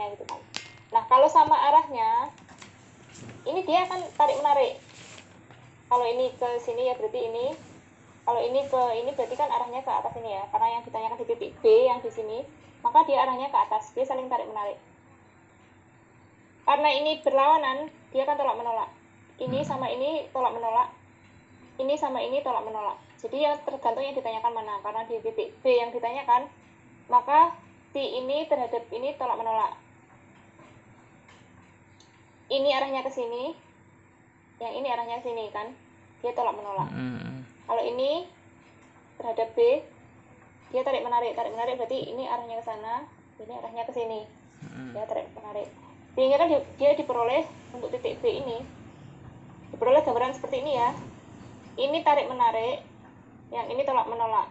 arahnya gitu kan. Nah kalau sama arahnya, ini dia akan tarik menarik. Kalau ini ke sini ya berarti ini. Kalau ini ke ini berarti kan arahnya ke atas ini ya. Karena yang ditanyakan di titik B yang di sini, maka dia arahnya ke atas. Dia saling tarik menarik. Karena ini berlawanan, dia akan tolak menolak. Ini sama ini tolak menolak. Ini sama ini tolak menolak. Jadi ya tergantung yang ditanyakan mana. Karena di titik B yang ditanyakan, maka si ini terhadap ini tolak menolak. Ini arahnya ke sini, yang ini arahnya ke sini kan, dia tolak menolak. Kalau ini terhadap B, dia tarik menarik berarti ini arahnya ke sana, ini arahnya ke sini, dia tarik menarik. Sehingga kan dia diperoleh untuk titik B ini, diperoleh gambaran seperti ini ya. Ini tarik menarik, yang ini tolak menolak.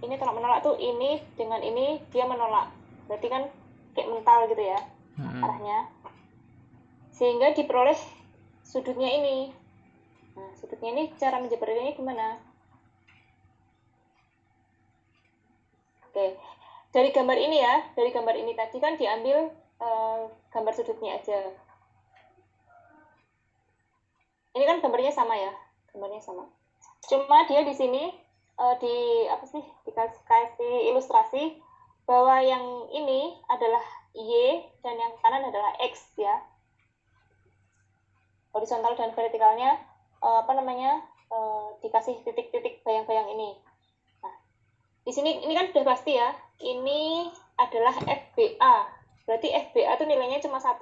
Ini tolak menolak tuh ini dengan ini dia menolak, berarti kan kayak mental gitu ya arahnya. Sehingga diperoleh sudutnya ini. Nah, sudutnya ini cara menjembataninya gimana? Oke, dari gambar ini ya, dari gambar ini tadi kan diambil gambar sudutnya aja. Ini kan gambarnya sama ya, gambarnya sama. Cuma dia di sini dikasih ilustrasi bahwa yang ini adalah Y dan yang kanan adalah X ya. Horizontal dan vertikalnya dikasih titik-titik bayang-bayang ini. Nah, di sini ini kan sudah pasti ya, ini adalah FBA. Berarti FBA itu nilainya cuma 1.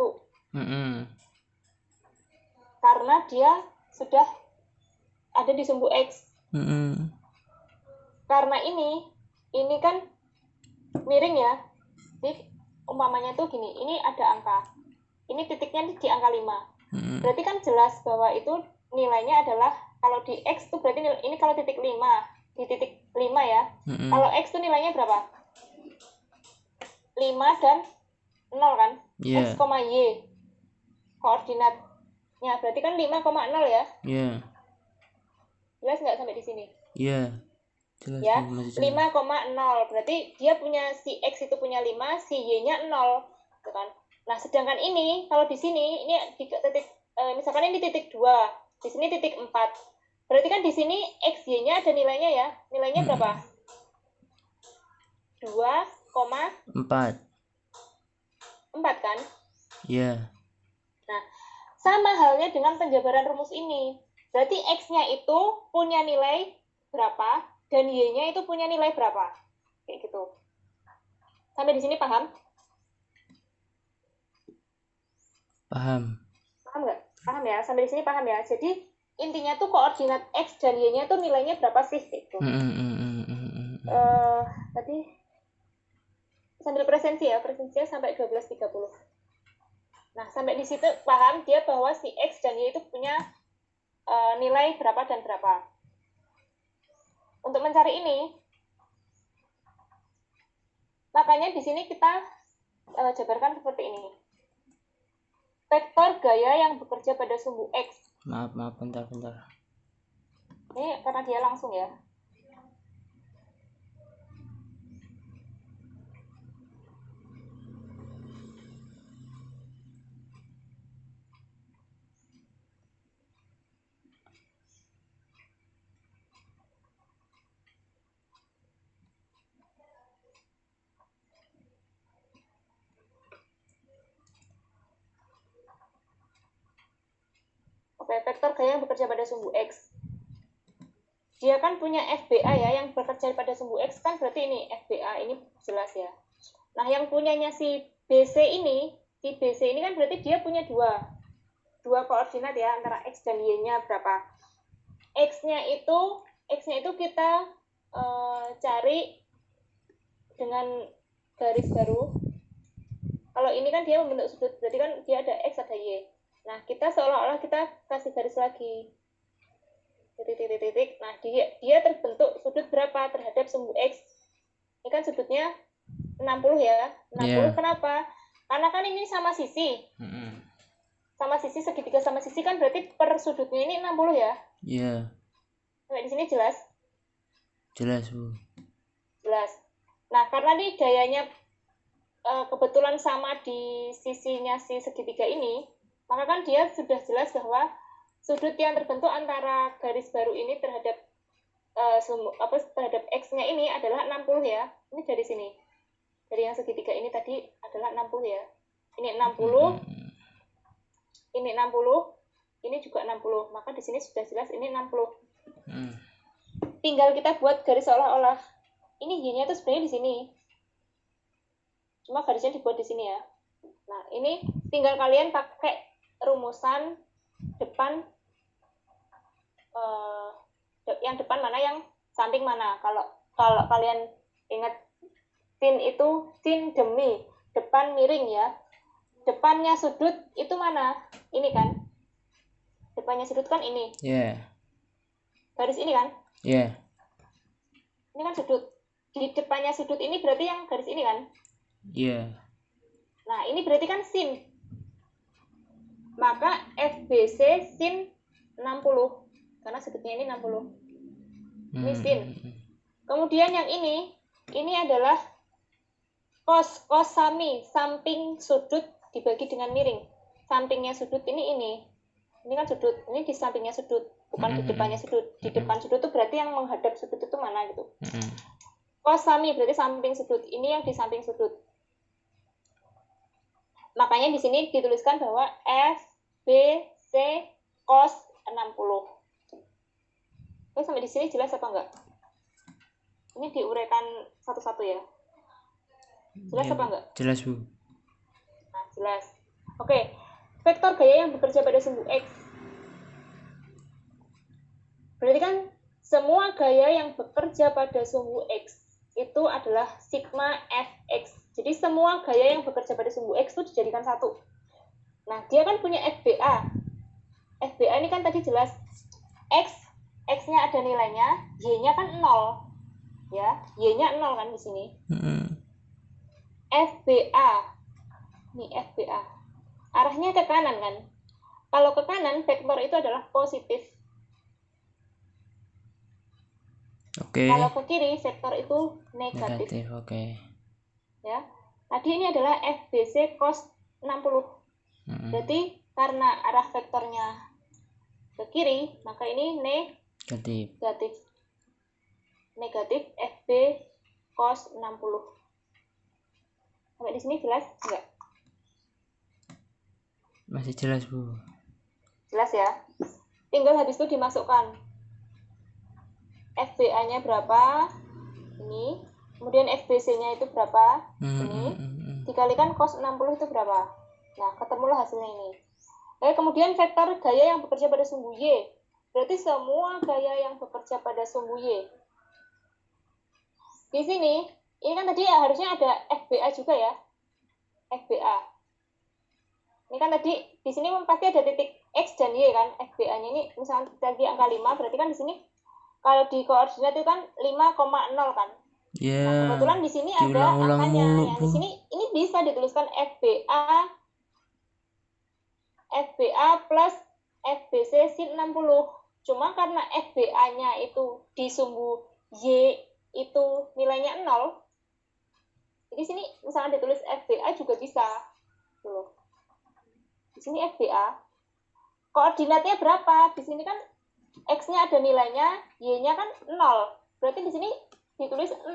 Karena dia sudah ada di sumbu X. Karena ini kan miring ya. Jadi umpamanya tuh gini, ini ada angka. Ini titiknya di angka 5. Berarti kan jelas bahwa itu nilainya adalah, kalau di X tuh berarti ini kalau titik 5, di titik 5 ya. Kalau X tuh nilainya berapa? 5 dan 0 kan? X, Y koordinatnya berarti kan 5,0 ya? Jelas nggak sampai di sini? Jelas, ya, 5,0 berarti dia punya, si X itu punya 5, si Y-nya 0 gitu kan. Nah, sedangkan ini kalau di sini ini di titik misalkan ini titik 2, di sini titik 4. Berarti kan di sini X Y-nya ada nilainya ya. Nilainya berapa? 2,4 kan? Nah, sama halnya dengan penjabaran rumus ini. Berarti X-nya itu punya nilai berapa dan Y-nya itu punya nilai berapa. Kayak gitu. Sampai di sini paham? Paham nggak? Paham ya? Sampai di sini paham ya? Jadi intinya tuh koordinat X dan Y-nya tuh nilainya berapa sih? Gitu. Tadi sambil presensi ya, presensinya sampai 12.30. Nah, sampai di situ paham dia bahwa si X dan Y itu punya nilai berapa dan berapa. Untuk mencari ini, makanya di sini kita jabarkan seperti ini. Vektor gaya yang bekerja pada sumbu X. Maaf, bentar. Ini karena dia langsung ya. Oke, vektor gaya yang bekerja pada sumbu X. Dia kan punya FBA ya, yang bekerja pada sumbu X kan berarti ini FBA, ini jelas ya. Nah, yang punyanya si BC ini kan berarti dia punya dua koordinat ya, antara X dan Y-nya berapa. X-nya itu kita cari dengan garis baru. Kalau ini kan dia membentuk sudut, berarti kan dia ada X, ada Y. Nah, kita seolah-olah kita kasih garis lagi. Titik. Nah, dia terbentuk sudut berapa terhadap sumbu X? Ini kan sudutnya 60 ya. 60 Kenapa? Karena kan ini sama sisi. Sama sisi, segitiga sama sisi kan berarti per sudutnya ini 60 ya? Sampai di sini jelas? Jelas, Bu. Jelas. Nah, karena nih gayanya kebetulan sama di sisinya si segitiga ini, maka kan dia sudah jelas bahwa sudut yang terbentuk antara garis baru ini terhadap terhadap X-nya ini adalah 60 ya. Ini dari sini. Dari yang segitiga ini tadi adalah 60 ya. Ini 60, ini 60, ini juga 60. Maka di sini sudah jelas ini 60. Tinggal kita buat garis seolah-olah ini Y-nya itu sebenarnya di sini. Cuma garisnya dibuat di sini ya. Nah, ini tinggal kalian pakai rumusan depan, yang depan mana, yang samping mana. Kalau kalian ingat sin itu sin demi, depan miring ya. Depannya sudut itu mana? Ini kan. Depannya sudut kan ini. Garis ini kan? Ini kan sudut. Di depannya sudut ini berarti yang garis ini kan? Nah, ini berarti kan sin. Maka FBC sin 60. Karena sudutnya ini 60. Ini sin. Kemudian yang ini adalah cos sami, samping sudut dibagi dengan miring. Sampingnya sudut ini kan sudut, ini di sampingnya sudut, bukan di depannya sudut. Di depan sudut itu berarti yang menghadap sudut itu mana gitu. Cos sami berarti samping sudut, ini yang di samping sudut. Makanya di sini dituliskan bahwa FBC cos 60. Oke, sampai di sini jelas apa enggak? Ini diuraikan satu-satu ya. Jelas apa enggak? Jelas, Bu. Nah, jelas. Oke, vektor gaya yang bekerja pada sumbu X. Berarti kan semua gaya yang bekerja pada sumbu X itu adalah sigma Fx. Jadi semua gaya yang bekerja pada sumbu X itu dijadikan satu. Nah, dia kan punya FBA. FBA ini kan tadi jelas X-nya ada nilainya, Y-nya kan 0. Ya, Y-nya 0 kan di sini. FBA. Nih FBA. Arahnya ke kanan kan? Kalau ke kanan, vektor itu adalah positif. Kalau ke kiri, vektor itu negatif. Ya. Tadi ini adalah FBC cos 60. Berarti karena arah vektornya ke kiri, maka ini negatif. Negatif FB cos 60. Sampai di sini jelas enggak? Masih jelas, Bu. Jelas ya. Tinggal habis itu dimasukkan FBA-nya berapa? Ini. Kemudian FBC-nya itu berapa? Ini. Dikalikan cos 60 itu berapa? Nah, ketemulah hasilnya ini. Kemudian vektor gaya yang bekerja pada sumbu Y. Berarti semua gaya yang bekerja pada sumbu Y. Di sini, ini kan tadi harusnya ada FBA juga ya. FBA. Ini kan tadi di sini pasti ada titik X dan Y kan. FBA-nya ini misalnya tadi angka 5, berarti kan di sini kalau di koordinat itu kan 5,0 kan. Nah, kebetulan di sini ada angkanya. Yang di sini ini bisa dituliskan FBA plus FBC sin 60. Cuma karena FBA-nya itu di sumbu Y itu nilainya 0. Jadi sini misalnya ditulis FBA juga bisa. Tuh. Di sini FBA. Koordinatnya berapa? Di sini kan X-nya ada nilainya, Y-nya kan 0. Berarti di sini ditulis 0.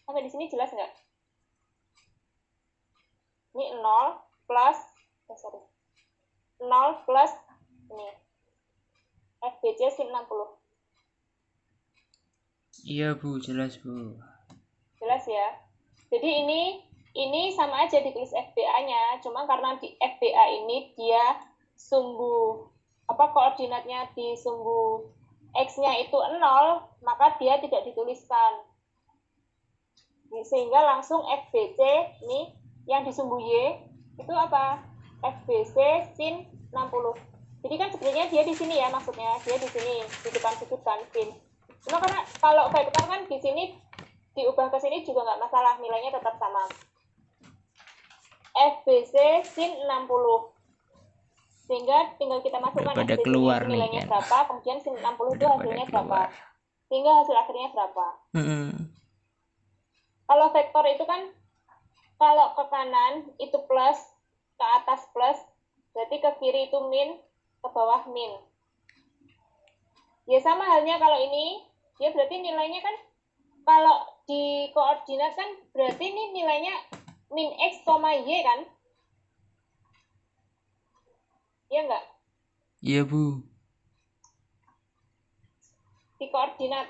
Sampai di sini jelas nggak? Ini 0 plus 0 plus ini FBC sin 60. Iya, Bu, jelas, Bu. Jelas ya. Jadi ini sama aja ditulis FBA-nya, cuma karena di FBA ini dia sumbu koordinatnya di sumbu X-nya itu 0, maka dia tidak dituliskan. Sehingga langsung FBC ini yang di sumbu Y itu apa? FBC sin 60. Jadi kan sebenarnya dia di sini ya, maksudnya dia di sini di depan sudut kan sin. Cuma karena kalau vektor kan di sini diubah ke sini juga nggak masalah, nilainya tetap sama. FBC sin 60. Sehingga tinggal kita masukkan FBC nilainya berapa, kemudian sin 60 itu hasilnya berapa. Sehingga hasil akhirnya berapa. Kalau vektor itu kan kalau ke kanan itu plus, ke atas plus, berarti ke kiri itu min, ke bawah min. Ya sama halnya kalau ini, ya berarti nilainya kan, kalau di koordinat kan berarti ini nilainya min X, Y kan? Iya enggak? Iya, Bu. Di koordinat